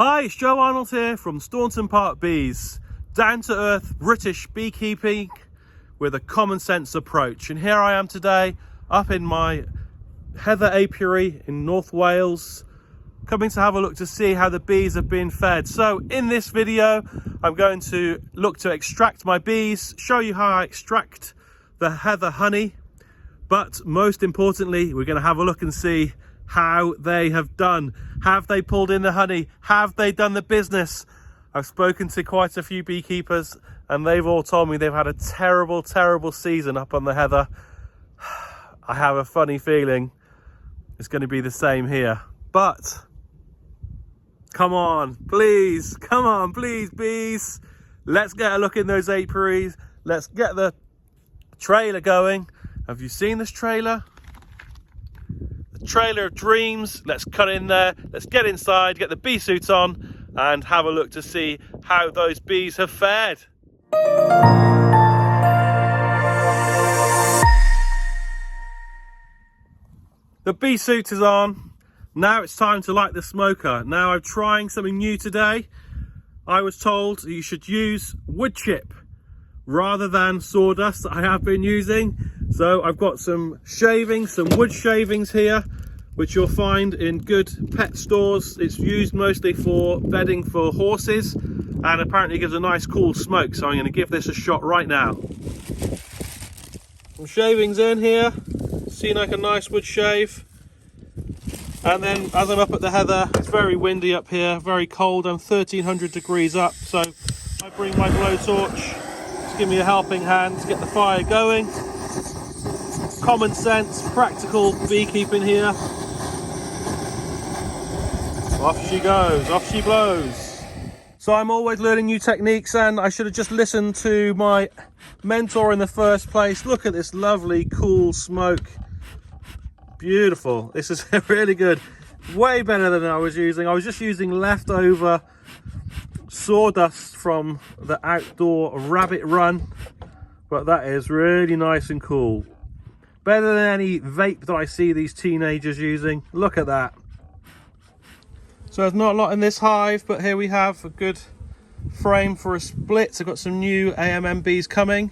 Hi, it's Joe Arnold here from Staunton Park Bees. Down to earth British beekeeping with a common sense approach. And here I am today up in my Heather Apiary in North Wales, coming to have a look to see how the bees have been fed. So in this video, I'm going to look to extract my bees, show you how I extract the Heather honey, but most importantly, we're going to have a look and see how they have done. Have they pulled in the honey? Have they done the business? I've spoken to quite a few beekeepers and they've all told me they've had a terrible, terrible season up on the Heather. I have a funny feeling it's going to be the same here. But come on, please, bees. Let's get a look in those apiaries. Let's get the trailer going. Have you seen this trailer? The trailer of dreams. Let's cut in there. Let's get inside, get the bee suits on, and have a look to see how those bees have fared. The bee suit is on. Now it's time to light the smoker. Now I'm trying something new today. I was told you should use wood chip rather than sawdust that I have been using. So I've got some shavings, some wood shavings here, which you'll find in good pet stores. It's used mostly for bedding for horses and apparently gives a nice cool smoke. So I'm going to give this a shot right now. Some shavings in here, seem like a nice wood shave. And then as I'm up at the Heather, it's very windy up here, very cold. I'm 1300 degrees up, so I bring my blowtorch to give me a helping hand to get the fire going. Common sense, practical beekeeping here. Off she goes, off she blows. So I'm always learning new techniques, and I should have just listened to my mentor in the first place. Look at this lovely cool smoke. Beautiful. This is really good. Way better than I was using. I was just using leftover sawdust from the outdoor rabbit run, but that is really nice and cool. Better than any vape that I see these teenagers using. Look at that. So there's not a lot in this hive, but here we have a good frame for a split. I've got some new AMM bees coming,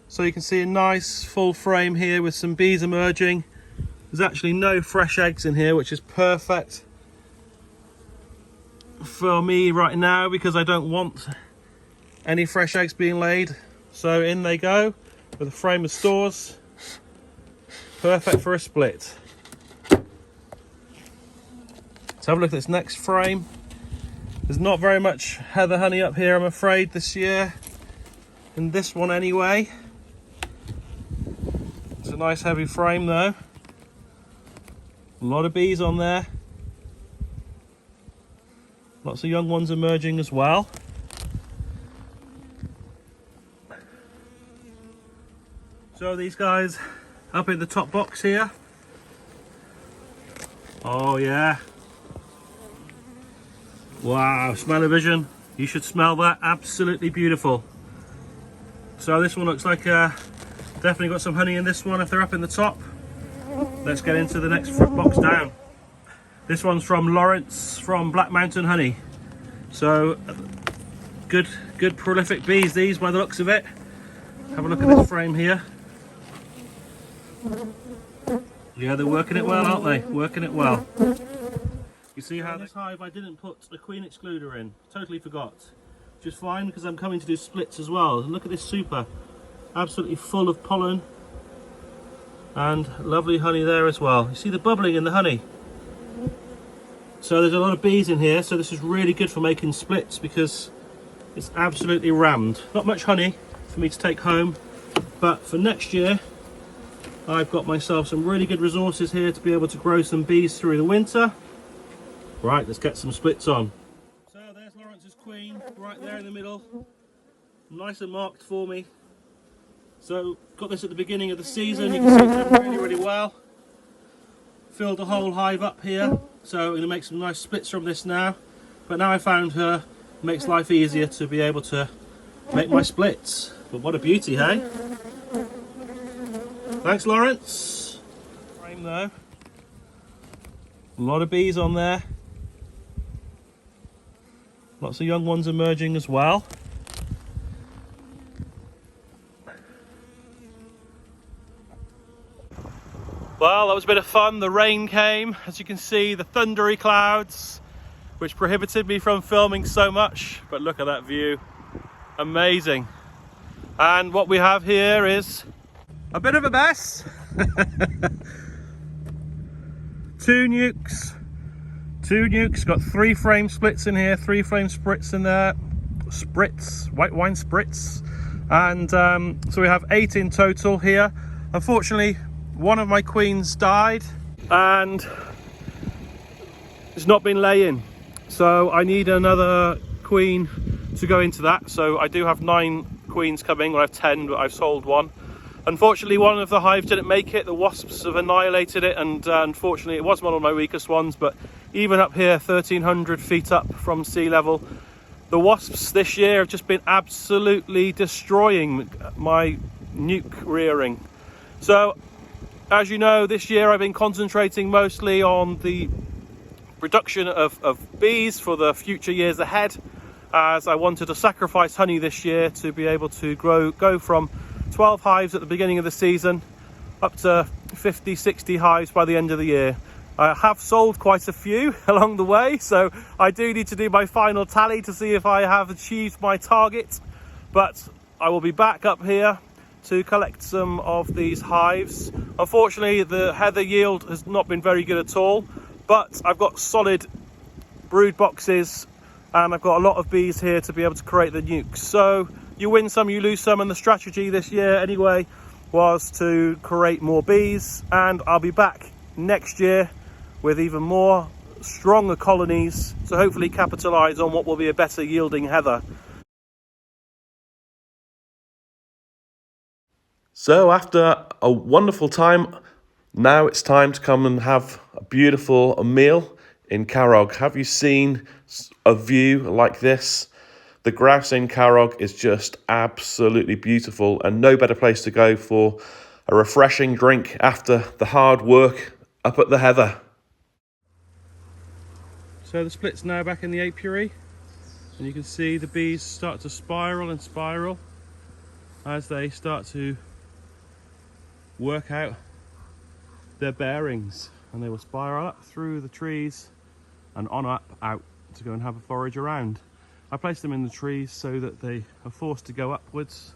so you can see a nice full frame here with some bees emerging. There's actually no fresh eggs in here, which is perfect for me right now because I don't want any fresh eggs being laid. So in they go with a frame of stores. Perfect for a split. Let's have a look at this next frame. There's not very much Heather honey up here, I'm afraid, this year. In this one anyway. It's a nice heavy frame though. A lot of bees on there. Lots of young ones emerging as well. So these guys up in the top box here. Oh yeah. Wow, smell-o-vision. You should smell that. Absolutely beautiful. So this one looks like definitely got some honey in this one if they're up in the top. Let's get into the next box down. This one's from Lawrence from Black Mountain Honey. So good prolific bees these by the looks of it. Have a look at this frame here. Yeah, they're working it well, aren't they? Working it well. You see how this hive I didn't put a queen excluder in. Totally forgot. Which is fine because I'm coming to do splits as well. And look at this super. Absolutely full of pollen. And lovely honey there as well. You see the bubbling in the honey. So there's a lot of bees in here, so this is really good for making splits because it's absolutely rammed. Not much honey for me to take home, but for next year I've got myself some really good resources here to be able to grow some bees through the winter. Right, let's get some splits on. So there's Lawrence's queen right there in the middle, nice and marked for me. So got this at the beginning of the season. You can see it's done really well. Filled the whole hive up here, so I'm going to make some nice splits from this now. But now I found her, it makes life easier to be able to make my splits. But what a beauty, hey? Thanks, Lawrence. Frame though. A lot of bees on there. Lots of young ones emerging as well. Well, that was a bit of fun. The rain came, as you can see, the thundery clouds, which prohibited me from filming so much. But look at that view. Amazing. And what we have here is a bit of a mess. Two nukes, got 3 frame splits in here, 3 frame spritz in there, white wine spritz. And so we have 8 in total here. Unfortunately, one of my queens died and it's not been laying. So I need another queen to go into that. So I do have 9 queens coming, or I have 10, but I've sold one. Unfortunately, one of the hives didn't make it. The wasps have annihilated it, and unfortunately it was one of my weakest ones. But even up here, 1,300 feet up from sea level, the wasps this year have just been absolutely destroying my nuke rearing. So as you know, this year I've been concentrating mostly on the production of bees for the future years ahead, as I wanted to sacrifice honey this year to be able to go from 12 hives at the beginning of the season up to 50, 60 hives by the end of the year. I have sold quite a few along the way, so I do need to do my final tally to see if I have achieved my target, but I will be back up here to collect some of these hives. Unfortunately, the heather yield has not been very good at all, but I've got solid brood boxes and I've got a lot of bees here to be able to create the nukes. So you win some, you lose some, and the strategy this year anyway was to create more bees, and I'll be back next year with even more stronger colonies to hopefully capitalize on what will be a better yielding heather. So after a wonderful time, now it's time to come and have a beautiful meal in Carrog. Have you seen a view like this? The grouse in Carrog is just absolutely beautiful, and no better place to go for a refreshing drink after the hard work up at the heather. So the split's now back in the apiary, and you can see the bees start to spiral and spiral as they start to work out their bearings, and they will spiral up through the trees and on up out to go and have a forage around. I place them in the trees so that they are forced to go upwards,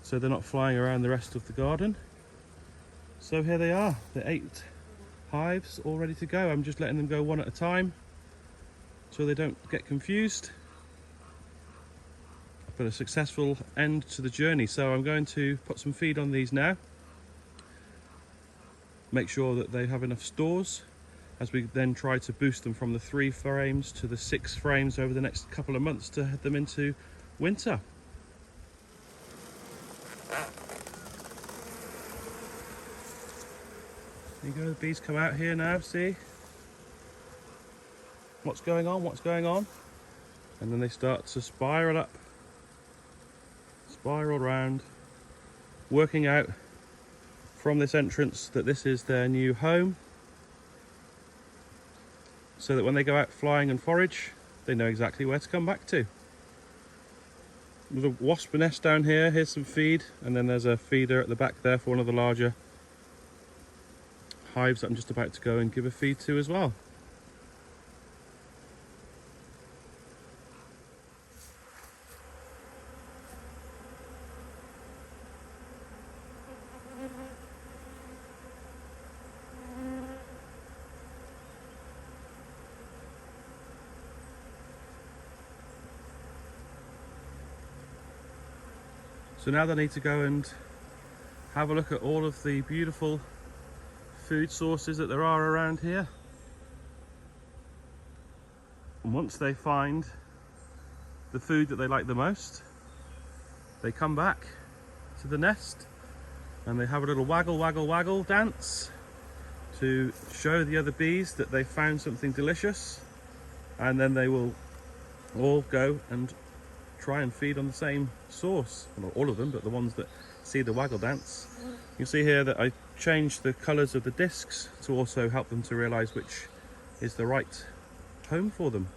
so they're not flying around the rest of the garden. So here they are, the 8 hives all ready to go. I'm just letting them go one at a time so they don't get confused. But a successful end to the journey. So I'm going to put some feed on these now, make sure that they have enough stores, as we then try to boost them from the 3 frames to the 6 frames over the next couple of months to head them into winter. There you go, the bees come out here now, see? What's going on, what's going on? And then they start to spiral up, spiral round, working out from this entrance that this is their new home, so that when they go out flying and forage, they know exactly where to come back to. There's a wasp nest down here, here's some feed, and then there's a feeder at the back there for one of the larger hives that I'm just about to go and give a feed to as well. So now they need to go and have a look at all of the beautiful food sources that there are around here. And once they find the food that they like the most, they come back to the nest and they have a little waggle, waggle, waggle dance to show the other bees that they found something delicious, and then they will all go and try and feed on the same source. Well, not all of them, but the ones that see the waggle dance. You see here that I changed the colours of the discs to also help them to realise which is the right home for them.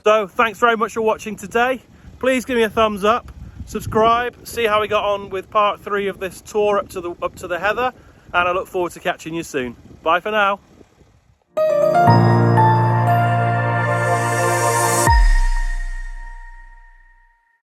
So thanks very much for watching today. Please give me a thumbs up, subscribe, see how we got on with part 3 of this tour up to the heather, and I look forward to catching you soon. Bye for now.